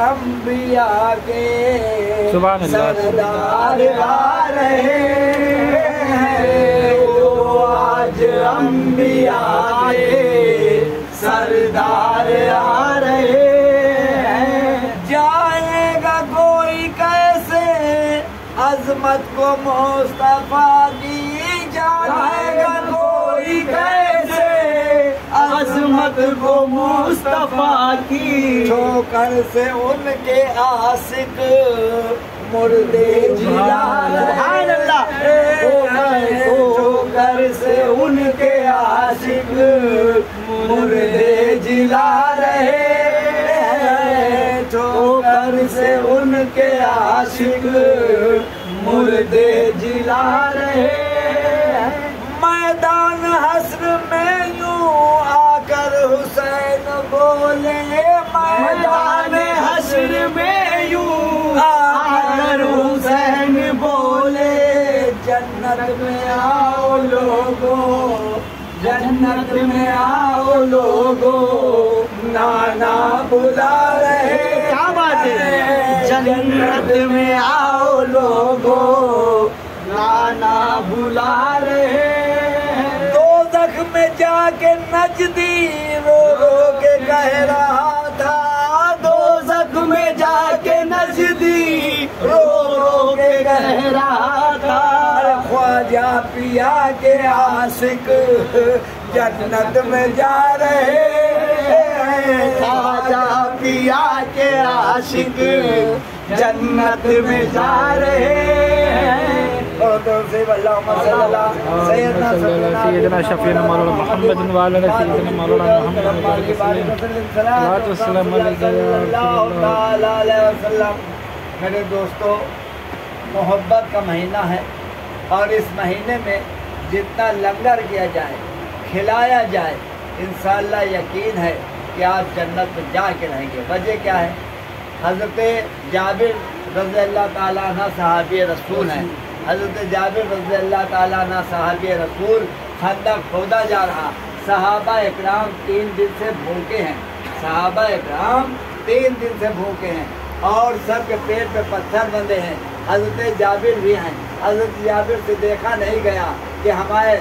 अंबिया के सरदार आ रहे हैं, वो आज अंबिया के सरदार आ रहे हैं। जाएगा कोई कैसे अजमत को मुस्तफा की, जाएगा कोई कैसे अजमत को मुस्तफा की। ठोकर से उनके आशिक मुर्दे जिला रहे, ठोकर से उनके आशिक मुर्दे जिला रहे, ठोकर से उनके आशिक मुर्दे जिला रहे। मैदान हस्र में यूं आकर हुसैन बोले, मैदान हस्र में यूं आकर हुसैन बोले, जन्नत में आओ लोगों, जन्नत में आओ लोगों, नाना बुला रहे। क्या बात है, जन्नत में आओ लोगों, नाना बुला रहे। दोज़ख में जाके नजदी रो रो के कह रहा था, दोज़ख में जाके नजदी रो रो के कह रहा था, ख्वाजा पिया के आशिक जन्नत में जा रहे हैं, ख्वाजा पिया के आशिक जन्नत में जा रहे हैं। सैयदना शफीना मौलाना मोहम्मद वाला सैयदना मौलाना मोहम्मद। मेरे दोस्तों, मोहब्बत का महीना है और इस महीने में जितना लंगर किया जाए, खिलाया जाए, इंशाअल्लाह यकीन है कि आप जन्नत में जाके रहेंगे। वजह क्या है? हज़रत जाबिर रज़ी अल्लाह ताला अन्हु सहाबी रसूल हैं। हज़रत जाबिर रज़ी अल्लाह ताला अन्हु सहाबी रसूल, खंदक खोदा जा रहा, सहाबा इकराम 3 दिन से भूखे हैं, सहाबा इकराम 3 दिन से भूखे हैं और सबके पेट पे पत्थर बंधे हैं। हज़रत जाबिर भी हैं। हज़रत जाबिर से देखा नहीं गया कि हमारे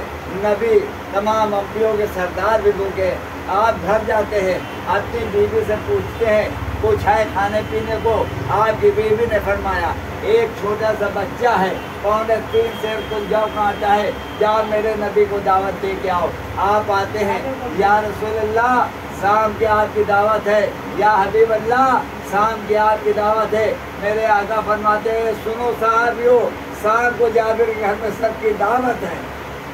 नबी तमाम अंबियों के सरदार भी भूखे। आप घर जाते हैं, अपनी बीवी से पूछते हैं कुछ है खाने पीने को? आपकी बीवी ने फरमाया एक छोटा सा बच्चा है, 3.25 सेर कुछ जौ का आटा है, जाओ मेरे नबी को दावत दे के आओ। आप आते हैं, या रसूलल्लाह शाम की आपकी दावत है, या हबीब अल्लाह शाम की आपकी दावत है। मेरे आका फरमाते हैं सुनो साहबियों, शाम को जाबिर के घर में सबकी दावत है।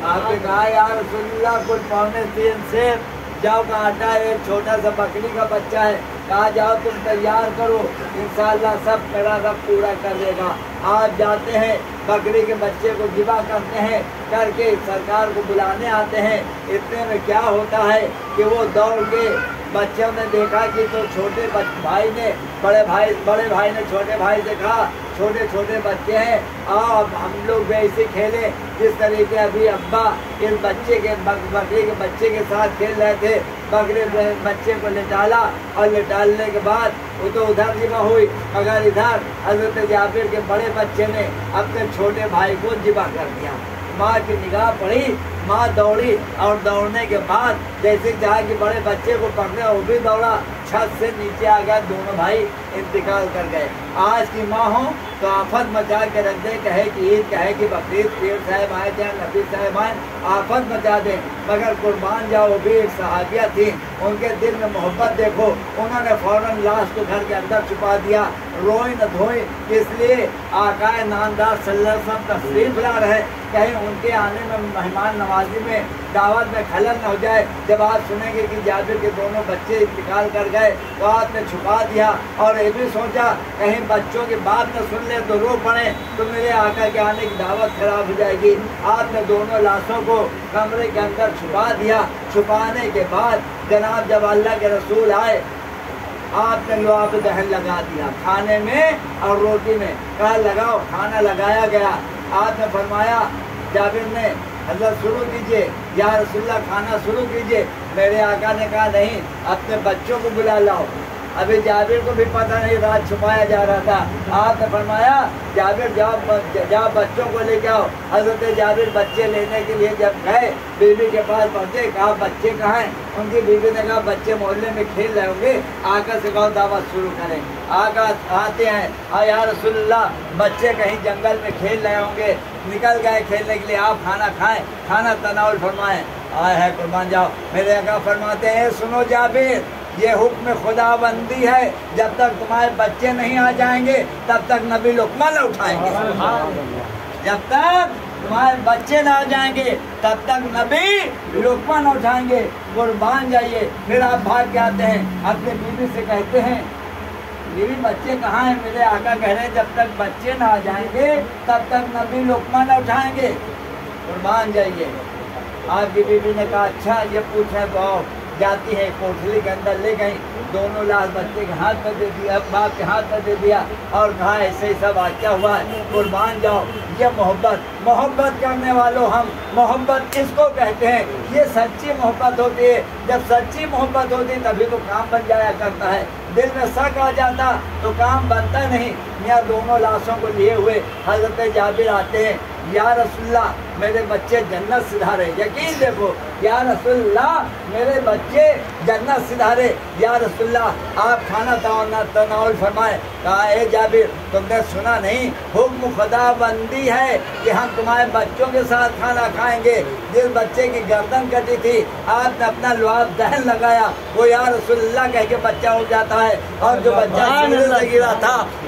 आपने कहा या रसूलल्लाह कुछ 3.25 सेर जौ का आटा है, एक छोटा सा बकरी का बच्चा है, कहा जाओ तुम तैयार करो, इंशाअल्लाह सब मेरा रब पूरा कर देगा। आप जाते हैं, बकरी के बच्चे को ज़िबा करते हैं, करके सरकार को बुलाने आते हैं। इतने में क्या होता है कि वो दौड़ के बच्चों ने देखा कि तो छोटे भाई ने बड़े भाई ने छोटे भाई से कहा छोटे छोटे बच्चे हैं, आओ अब हम लोग भी ऐसे खेलें जिस तरीके अभी अब्बा इस बच्चे के बकरी के बच्चे के साथ खेल रहे थे। बकरे बच्चे को लिटाला और लिटालने के बाद वो तो उधर ज़िबा हुई, मगर इधर हज़रत जाबिर के बड़े बच्चे ने अपने छोटे भाई को ज़िबा कर दिया। माँ की निगाह पड़ी, माँ दौड़ी और दौड़ने के बाद जैसे चाहा कि बड़े बच्चे को पकड़े, वो भी दौड़ा, छत से नीचे आ गया, दोनों भाई इंतकाल कर गए। आज की माँ हो तो आफत मचा के रख दे, कहे कि ईद, कहे कि बकरीद, पीर साहब आए चाहे नबी साहब आए, आफत मचा दें, मगर कुर्बान जाओ। वो भी एक सहाबिया थी, उनके दिल में मोहब्बत देखो, उन्होंने फौरन लाश को घर के अंदर छुपा दिया, रोई न धोई, इसलिए आकाए नामदार सल्लल्लाहु अलैहि वसल्लम तशरीफ ला रहे, कहीं उनके आने में मेहमान नवाजी में दावत में खलल न हो जाए। जब आप सुनेंगे कि जाबिर के दोनों बच्चे इंतकाल कर गए तो आपने छुपा दिया और ये भी सोचा कहीं बच्चों की बात न सुन ले तो रो पड़े तो मेरे आका के आने की दावत खराब हो जाएगी। आपने दोनों लाशों को कमरे के अंदर छुपा दिया। छुपाने के बाद जनाब जब अल्लाह के रसूल आए, आपने लुआब दहन लगा दिया खाने में और रोटी में, कहा लगाओ, खाना लगाया गया। आपने फरमाया, जाबिर ने, हज़रत शुरू कीजिए, या रसूलल्लाह खाना शुरू कीजिए। मेरे आका ने कहा नहीं, अपने बच्चों को बुला लाओ। अभी जाबिर को भी पता नहीं, राज छुपाया जा रहा था। आपने फरमाया जाबिर जाओ बच्चों को लेके आओ। हजरत जाबिर बच्चे लेने के लिए जब गए, बीवी के पास पहुंचे, कहा बच्चे कहाँ हैं? उनकी बीवी ने कहा बच्चे मोहल्ले में खेल रहे होंगे, आका से कहो दावत शुरू करें। आका आते हैं, या रसूलल्लाह बच्चे कहीं जंगल में खेल रहे होंगे, निकल गए खेलने के लिए, आप खाना खाएं, खाना तनाउल फरमाएं। आए है कुर्बान जाओ। मेरे आका फरमाते हैं सुनो जाबिर, ये हुक्म खुदाबंदी है, जब तक तुम्हारे बच्चे नहीं आ जाएंगे तब तक नबी लुकमा न उठाएंगे। जब तक तुम्हारे बच्चे ना आ जाएंगे तब तक नबी लुकमा न उठाएंगे। कुर्बान जाइए। फिर आप भाग के आते हैं, अपने बीवी से कहते हैं बीवी बच्चे कहाँ हैं? मेरे आका कह रहे हैं जब तक बच्चे ना आ जाएंगे तब तक नबी लुकमा न उठाएंगे। कुर्बान जाइए। आपकी बीवी ने कहा अच्छा ये पूछे तो आओ। जाती है, कोठरी के अंदर ले गई, दोनों लाश बच्चे के हाथ में दे दिया, बाप के हाथ में दे दिया और कहा ऐसे ही सब वाक़या हुआ है। कुर्बान जाओ। ये मोहब्बत करने वालों हम, मोहब्बत इसको कहते हैं। ये सच्ची मोहब्बत होती है। जब सच्ची मोहब्बत होती तभी तो काम बन जाया करता है। दिल में शक आ जाता तो काम बनता नहीं। यहाँ दोनों लाशों को लिए हुए हजरत जाबिर आते हैं, या रसूलल्लाह मेरे बच्चे जन्नत सिधारे। यकीन देखो, या रसूलल्लाह मेरे बच्चे जन्नत सिधारे। या रसूलल्लाह आप खाना तनाउल फरमाए। कहा ए जाबिर तुमने सुना नहीं, हुक्म खुदाबंदी है कि हम तुम्हारे बच्चों के साथ खाना खाएंगे। जिस बच्चे की गर्दन कटी थी आपने अपना लुआब दहन लगाया, वो या रसूलल्लाह कह के बच्चा हो जाता है, और जो बच्चा सीने से गिरा था